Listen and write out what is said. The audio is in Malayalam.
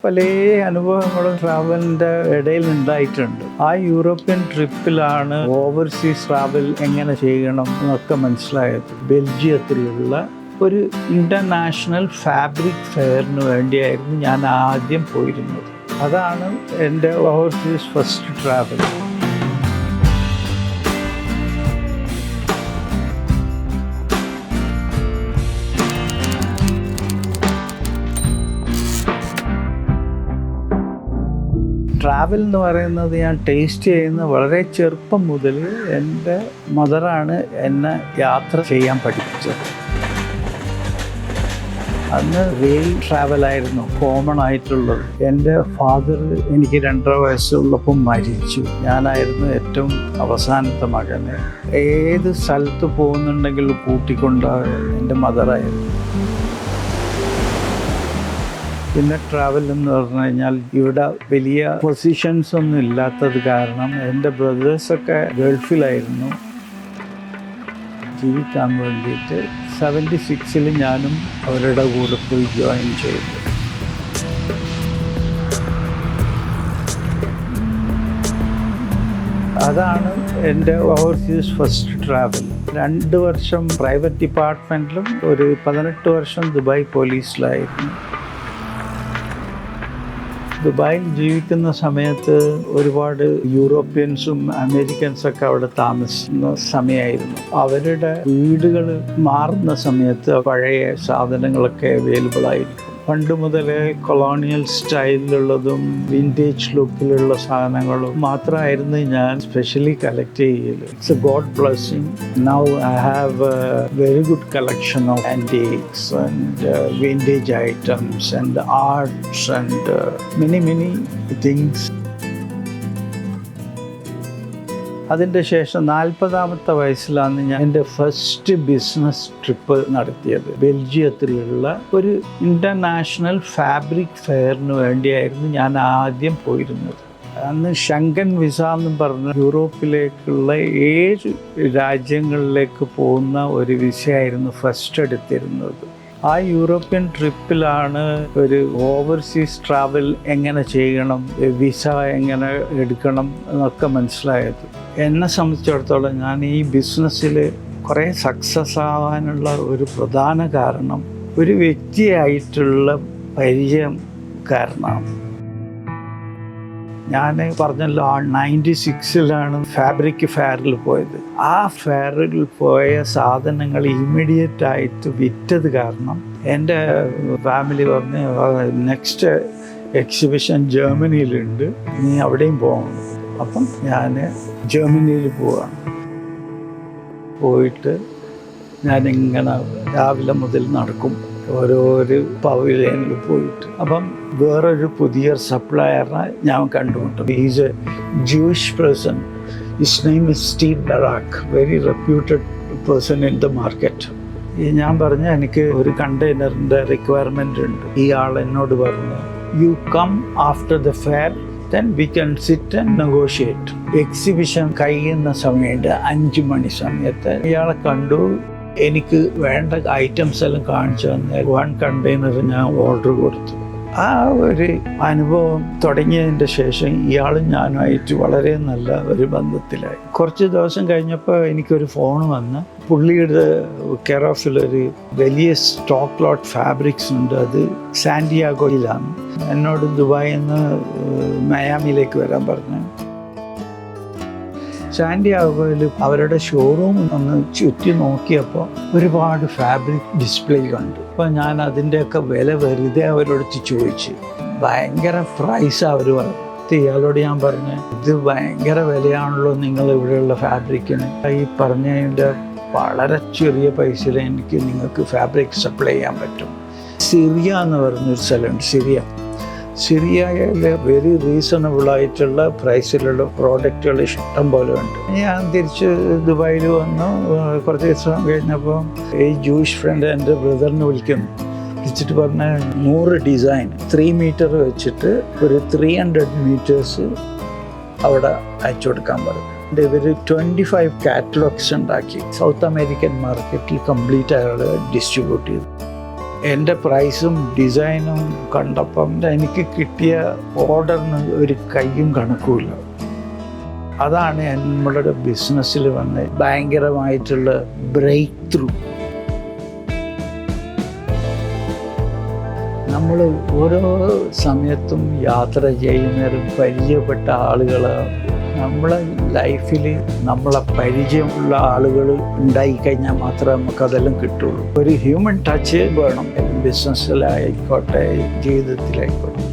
പല അനുഭവങ്ങളും ട്രാവലിൻ്റെ ഇടയിൽ ഉണ്ടായിട്ടുണ്ട്. ആ യൂറോപ്യൻ ട്രിപ്പിലാണ് ഓവർസീസ് ട്രാവൽ എങ്ങനെ ചെയ്യണം എന്നൊക്കെ മനസ്സിലായത്. ബെൽജിയത്തിലുള്ള ഒരു ഇൻ്റർനാഷണൽ ഫാബ്രിക് ഫെയറിന് വേണ്ടിയായിരുന്നു ഞാൻ ആദ്യം പോയിരുന്നത്. അതാണ് എൻ്റെ ഓവർസീസ് ഫസ്റ്റ് ട്രാവൽ. ട്രാവൽ എന്ന് പറയുന്നത് ഞാൻ ടേസ്റ്റ് ചെയ്യുന്ന വളരെ ചെറുപ്പം മുതൽ എൻ്റെ മദറാണ് എന്നെ യാത്ര ചെയ്യാൻ പഠിപ്പിച്ചത്. അന്ന് റെയിൽ ട്രാവലായിരുന്നു കോമൺ ആയിട്ടുള്ളത്. എൻ്റെ ഫാദർ എനിക്ക് 2.5 വയസ്സുള്ളപ്പം മരിച്ചു. ഞാനായിരുന്നു ഏറ്റവും അവസാനത്തെ മകന്. ഏത് സ്ഥലത്ത് പോകുന്നുണ്ടെങ്കിൽ കൂട്ടിക്കൊണ്ട് എൻ്റെ മദറായിരുന്നു. പിന്നെ ട്രാവൽ എന്ന് പറഞ്ഞു കഴിഞ്ഞാൽ ഇവിടെ വലിയ പൊസിഷൻസ് ഒന്നും ഇല്ലാത്തത് കാരണം എൻ്റെ ബ്രദേഴ്സൊക്കെ ഗൾഫിലായിരുന്നു. ജീവിക്കാൻ വേണ്ടിയിട്ട് 76 ഞാനും അവരുടെ കൂടെ പോയി ജോയിൻ ചെയ്തു. അതാണ് എൻ്റെ ഓവർസീസ് ഫസ്റ്റ് ട്രാവൽ. 2 വർഷം പ്രൈവറ്റ് ഡിപ്പാർട്ട്മെൻറ്റിലും ഒരു 18 വർഷം ദുബായ് പോലീസിലായിരുന്നു. ദുബായിൽ ജീവിക്കുന്ന സമയത്ത് ഒരുപാട് യൂറോപ്യൻസും അമേരിക്കൻസൊക്കെ അവിടെ താമസിക്കുന്ന സമയമായിരുന്നു. അവരുടെ വീടുകൾ മാറുന്ന സമയത്ത് പഴയ സാധനങ്ങളൊക്കെ അവൈലബിൾ ആയിരിക്കും. പണ്ട് മുതലേ കൊളോണിയൽ സ്റ്റൈലിലുള്ളതും വിൻറ്റേജ് ലുക്കിലുള്ള സാധനങ്ങളും മാത്രമായിരുന്നു ഞാൻ സ്പെഷ്യലി കളക്ട് ചെയ്യൽ. It's a god blessing. Now I have a very good collection of antiques and vintage items and arts and many things. അതിൻ്റെ ശേഷം 40ാമത്തെ വയസ്സിലാണ് ഞാൻ എൻ്റെ ഫസ്റ്റ് ബിസിനസ് ട്രിപ്പ് നടത്തിയത്. ബെൽജിയത്തിലുള്ള ഒരു ഇൻ്റർനാഷണൽ ഫാബ്രിക് ഫെയറിന് വേണ്ടിയായിരുന്നു ഞാൻ ആദ്യം പോയിരുന്നത്. അന്ന് ഷെങ്കൻ വിസ എന്നും പറഞ്ഞ് യൂറോപ്പിലേക്കുള്ള 7 രാജ്യങ്ങളിലേക്ക് പോകുന്ന ഒരു വിസയായിരുന്നു ഫസ്റ്റ് എടുത്തിരുന്നത്. ആ യൂറോപ്യൻ ട്രിപ്പിലാണ് ഒരു ഓവർസീസ് ട്രാവൽ എങ്ങനെ ചെയ്യണം, വിസ എങ്ങനെ എടുക്കണം എന്നൊക്കെ മനസ്സിലായത്. എന്നെ സംബന്ധിച്ചിടത്തോളം ഞാൻ ഈ ബിസിനസ്സിൽ കുറേ സക്സസ് ആവാനുള്ള ഒരു പ്രധാന കാരണം ഒരു വ്യക്തിയായിട്ടുള്ള പരിചയം കാരണമാണ്. ഞാൻ പറഞ്ഞല്ലോ 96 ഫാബ്രിക് ഫെയറിൽ പോയത്. ആ ഫെയറിൽ പോയ സാധനങ്ങൾ ഇമ്മീഡിയറ്റ് ആയിട്ട് വിറ്റത് കാരണം എൻ്റെ ഫാമിലി പറഞ്ഞ് നെക്സ്റ്റ് എക്സിബിഷൻ ജർമ്മനിയിലുണ്ട്, നീ അവിടെയും പോകണം. അപ്പം ഞാൻ ജർമ്മനിയിൽ പോവാണ്. പോയിട്ട് ഞാനിങ്ങനെ രാവിലെ മുതൽ നടക്കും ഓരോരു പവലിയനിൽ പോയിട്ട്. അപ്പം വേറൊരു പുതിയ സപ്ലയറിനെ ഞാൻ കണ്ടുമുട്ടും. Is a Jewish person. His name is Steve Barak, very reputed person in the market. ഞാൻ പറഞ്ഞ എനിക്ക് ഒരു കണ്ടെയ്നറിൻ്റെ റിക്വയർമെൻ്റ് ഉണ്ട്. ഈ ആൾ എന്നോട് പറഞ്ഞു, you come after the fair, then we can sit and negotiate. Exhibition കഴിയുന്ന സമയത്ത് 5 മണി സമയത്ത് ഇയാളെ കണ്ടു. എനിക്ക് വേണ്ട ഐറ്റംസ് എല്ലാം കാണിച്ചു തന്നാൽ 1 കണ്ടെയ്നർ ഞാൻ ഓർഡർ കൊടുത്തു. ആ ഒരു അനുഭവം തുടങ്ങിയതിൻ്റെ ശേഷം ഇയാളും ഞാനുമായിട്ട് വളരെ നല്ല ഒരു ബന്ധത്തിലായി. കുറച്ച് ദിവസം കഴിഞ്ഞപ്പോൾ എനിക്കൊരു ഫോൺ വന്ന്, പുള്ളിയുടെ കെയർ ഓഫിലൊരു വലിയ സ്റ്റോക്ക് ലോട്ട് ഫാബ്രിക്സ് ഉണ്ട്, അത് സാന്റിയാഗോയിലാണ്. എന്നോട് ദുബായിൽ നിന്ന് മയാമിയിലേക്ക് വരാൻ പറഞ്ഞു. സാന്റിയാഗോയിൽ അവരുടെ ഷോറൂം ഒന്ന് ചുറ്റി നോക്കിയപ്പോൾ ഒരുപാട് ഫാബ്രിക് ഡിസ്പ്ലേ കണ്ടു. അപ്പോൾ ഞാൻ അതിൻ്റെയൊക്കെ വില വെറുതെ അവരോട് ചോദിച്ചു. ഭയങ്കര പ്രൈസാണ് അവർ പറഞ്ഞു. ഇയാളോട് ഞാൻ പറഞ്ഞു, ഇത് ഭയങ്കര വിലയാണല്ലോ നിങ്ങൾ ഇവിടെയുള്ള ഫാബ്രിക്കിന്. ഈ പറഞ്ഞതിൻ്റെ വളരെ ചെറിയ പൈസയിൽ എനിക്ക് നിങ്ങൾക്ക് ഫാബ്രിക് സപ്ലൈ ചെയ്യാൻ പറ്റും. സിറിയ എന്ന് പറഞ്ഞൊരു സ്ഥലമുണ്ട്. സിറിയയിലെ വെരി റീസണബിളായിട്ടുള്ള പ്രൈസിലുള്ള പ്രോഡക്റ്റുകൾ ഇഷ്ടം പോലെ ഉണ്ട്. ഞാൻ തിരിച്ച് ദുബായിൽ വന്നു. കുറച്ച് ദിവസം കഴിഞ്ഞപ്പോൾ ഈ ജൂയിഷ് ഫ്രണ്ട് എൻ്റെ ബ്രദറിനെ വിളിച്ചിട്ട് പറഞ്ഞ 100 ഡിസൈൻ 3 മീറ്റർ വെച്ചിട്ട് ഒരു 300 മീറ്റേഴ്സ് അവിടെ അയച്ചു കൊടുക്കാൻ പറഞ്ഞു. ഇവർ 25 കാറ്റലോഗ്സ് ഉണ്ടാക്കി സൗത്ത് അമേരിക്കൻ മാർക്കറ്റിൽ കംപ്ലീറ്റ് അയാൾ ഡിസ്ട്രിബ്യൂട്ട് ചെയ്തു. എൻ്റെ പ്രൈസും ഡിസൈനും കണ്ടപ്പം എനിക്ക് കിട്ടിയ ഓർഡറിന് ഒരു കയ്യും കണക്കുമില്ല. അതാണ് നമ്മളുടെ ബിസിനസ്സിൽ വന്ന ഭയങ്കരമായിട്ടുള്ള ബ്രേക്ക് ത്രൂ. നമ്മൾ ഓരോ സമയത്തും യാത്ര ചെയ്യുന്നവരും പരിചയപ്പെട്ട ആളുകൾ, നമ്മളെ ലൈഫിൽ നമ്മളെ പരിചയമുള്ള ആളുകൾ ഉണ്ടായിക്കഴിഞ്ഞാൽ മാത്രമേ നമുക്കതെല്ലാം കിട്ടുള്ളൂ. ഒരു ഹ്യൂമൻ ടച്ച് വേണം, ബിസിനസ്സിലായിക്കോട്ടെ ജീവിതത്തിലായിക്കോട്ടെ.